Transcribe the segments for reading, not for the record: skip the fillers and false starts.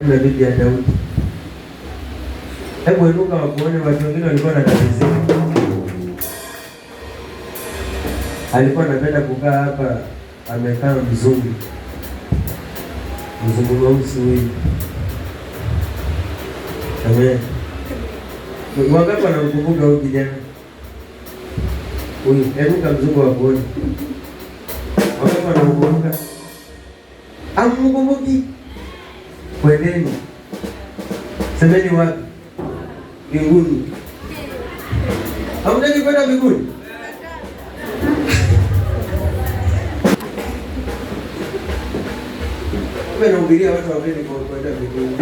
na bibi ya Daudi. Hebu inuka wakuone, watu wengine walikuwa na tatizo. Alikuwa anapenda kukaa hapa, amekaa mzungu mweusi huyu. Amen. Wangapi wanamkumbuka huyu kijana? Huyu, inuka mzungu wakuone. Wangapi wanamkumbuka? Hamkumbuki? Kwendeni. Semeni wapi? Mbinguni. Hamtaki kwenda mbinguni? Nahubiria watu wapende kwenda mbinguni.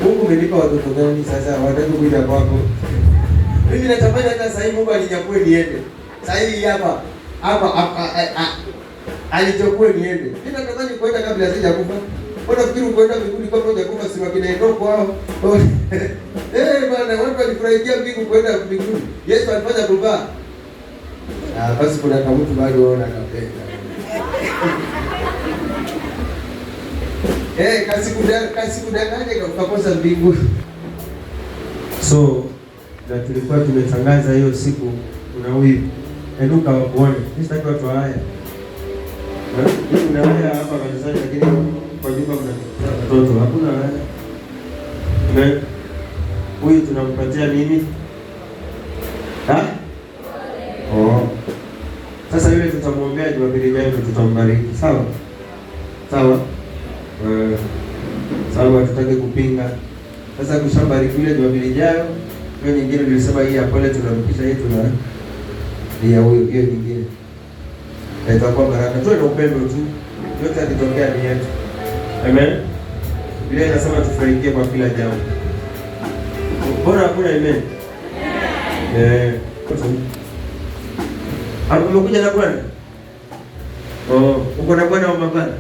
Mungu umenipa watoto gani sasa wataki kuja kwako? Mimi natamani hata sasa hivi Mungu alinyakue niende. Sasa hivi hapa alichukue niende. Mimi natamani kwenda kabla sijakufa. Mbona fikiri kwenda mbinguni kabla hujakufa si wakina Enoko hao? Bwana watu walifurahia mbingu kwenda mbinguni. Yesu alifanya kuvaa. Basi kuna kama mtu bado anaona kapenda. Kasi kudanganya ukakosa mbingu. So na tulikuwa tumetangaza hiyo siku una huyu enuka wakuone. Sitaki watu haya. Kuna haya hapa kanisani lakini kwa nyumba kuna watoto hakuna haya. Huyu tunampatia nini? Sasa yule tutamwombea Jumapili ijayo tutambariki. Sawa? Sawa? Sawa, tutake kupinga. Sasa kushabariki yule Jumapili ijayo, hiyo nyingine nilisema hii hapo ile tunarudisha hii tuna ya huyo hiyo nyingine. Itakuwa baraka. Tuwe na upendo tu. Yote yakitokea ni yetu. Amen. Biblia inasema tufurahikie kwa kila jambo. Bora hakuna amen. Umekuja na Bwana? Uko na Bwana wa mabwana?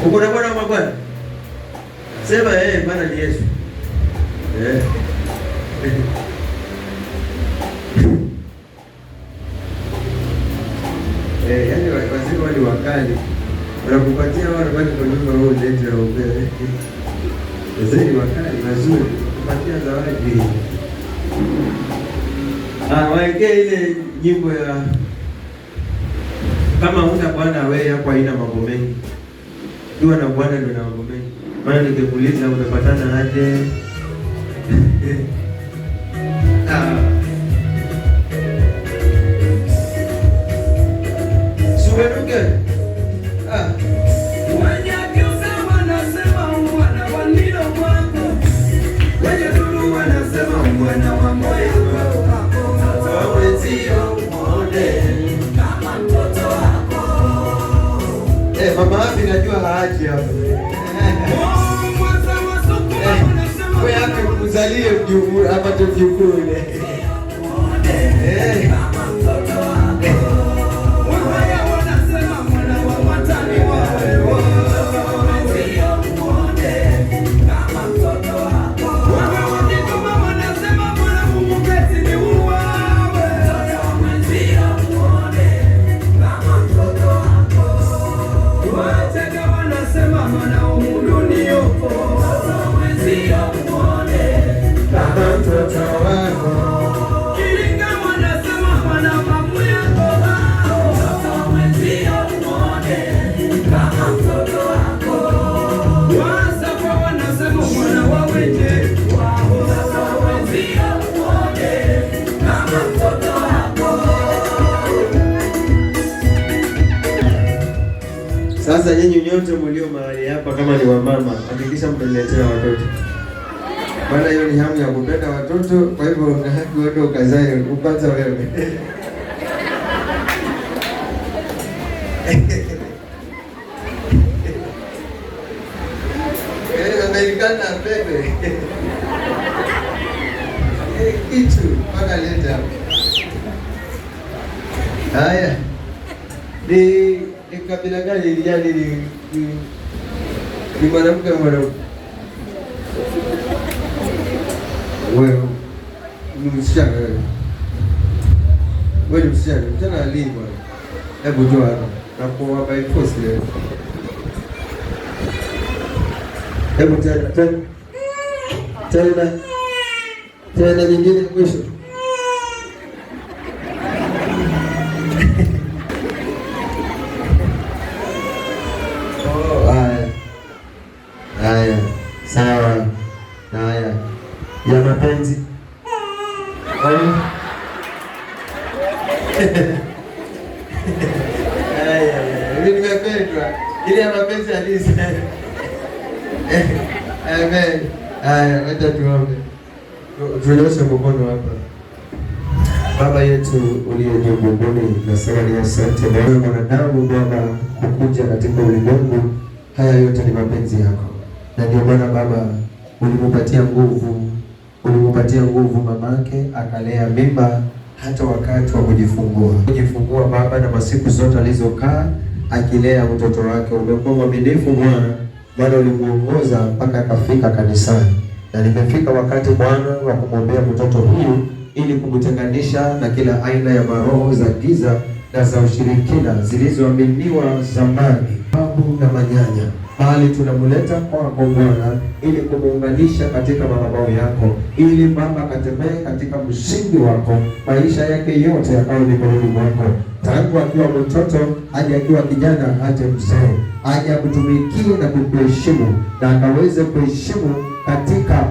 Uko na Bwana wa mabwana? Sema Bwana ni Yesu. Yaani wazee wale wakali wanakupatia wale bali kwa nyumba wao lete na ubele. Wazee ni wakali wazuri kupatia zawadi. Waekee ile nyimbo ya kama huna Bwana wewe hapo haina mambo mengi. Kiwa na Bwana ndio na mambo mengi. Maana nikikuuliza umepatana aje? Sumeruke. Wanyakiusa wanasema mwana wa nilo wako. Wanyadulu wanasema mwana wa moyo wako. Wawezio muone kama mtoto wako. Mama hapi najua haaji hapa. Wewe hapi ukuzalie mjukuu hapa tu mjukuu ile. Sasa nyinyi nyote mlio mahali hapa kama ni wamama, hakikisha mtaniletea watoto. Maana hiyo ni hamu ya kupenda watoto, kwa hivyo una haki wewe ukazae upata wewe. Amerikana bebe. Kitu mpaka leta. Haya. Ni kabila gani ilijali ni mwanamke mwanaume? Wewe ni msichana wewe. Wewe ni msichana, msichana alii bwana. Hebu njoo hapa. Na kwa by force leo. Hebu tena nyingine mwisho. Haya, sawa. Haya ya mapenzi. Nimependwa ile ya mapenzi halisi. Amen. Haya, wacha tuombe. Tunyoshe mkono hapa. Baba yetu uliye juu mbinguni, nasema ni asante Bwana. Mwanadamu Baba kukuja katika ulimwengu, haya yote ni mapenzi yako, na ndio maana Baba ulimupatia nguvu mamake akalea mimba hata wakati wa kujifungua Baba, na masiku zote alizokaa akilea mtoto wake. Umekuwa mwaminifu Bwana, Bwana ulimuongoza mpaka akafika kanisani, na nimefika wakati Bwana wa kumwombea mtoto huyu ili kumtenganisha na kila aina ya maroho za giza na za ushirikina zilizoaminiwa zamani, babu na manyanya, bali tunamleta kwako Bwana ili kumuunganisha katika madhabahu yako, ili Baba akatembee katika msingi wako, maisha yake yote yakawe mikononi mwako, tangu akiwa mtoto hadi akiwa kijana hadi mzee, aje akutumikie na kukuheshimu, na akaweze kuheshimu katika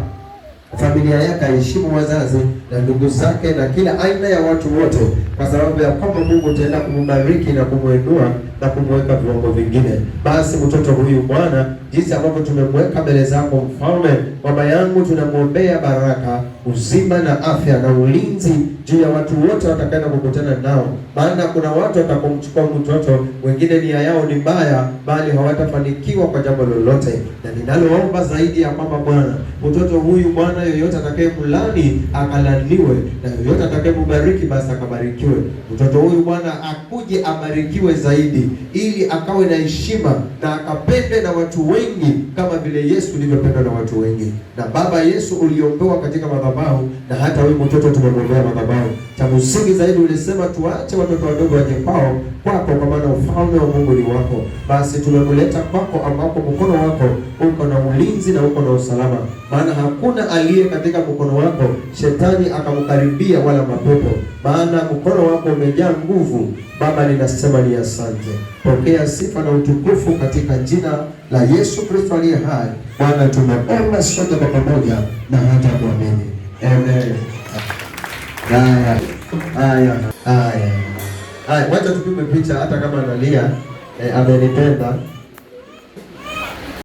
familia yake, aheshimu wazazi na ndugu zake na kila aina ya watu wote, kwa sababu ya kwamba Mungu utaenda kumbariki na kumwinua na kumweka viwango vingine. Basi mtoto huyu Bwana, jinsi ambavyo tumemweka mbele zako Mfalme, baba yangu, tunamwombea baraka, uzima na afya na ulinzi juu ya watu wote watakaenda kukutana nao, maana kuna watu watakomchukua mtoto, wengine nia yao ni mbaya, bali hawatafanikiwa kwa jambo lolote. Na ninaloomba zaidi ya kwamba Bwana, mtoto huyu Bwana, yoyote atakayemlani akalaniwe, na yoyote atakayembariki basi akabarikiwe. Mtoto huyu Bwana akuje abarikiwe zaidi, ili akawe na heshima na akapende na watu wengi kama vile Yesu ulivyopendwa na watu wengi. Na Baba Yesu uliombewa katika madhabahu, na hata huyu mtoto tumemwombea madhabahu. Cha msingi zaidi ulisema tuache watoto wadogo waje kwako, kwa maana ufalme wa Mungu ni wako. Basi tumemleta kwako, ambapo mkono wako uko na ulinzi na uko na usalama, maana hakuna aliye katika mkono wako shetani akamkaribia wala mapepo, maana mkono wako umejaa nguvu. Baba, ninasema ni asante. Pokea sifa na utukufu katika jina la Yesu Kristo aliye hai. Bwana, tumeomba sote kwa pamoja na hata kuamini. Amen. Haya, wacha tupige picha hata kama analia, amenipenda.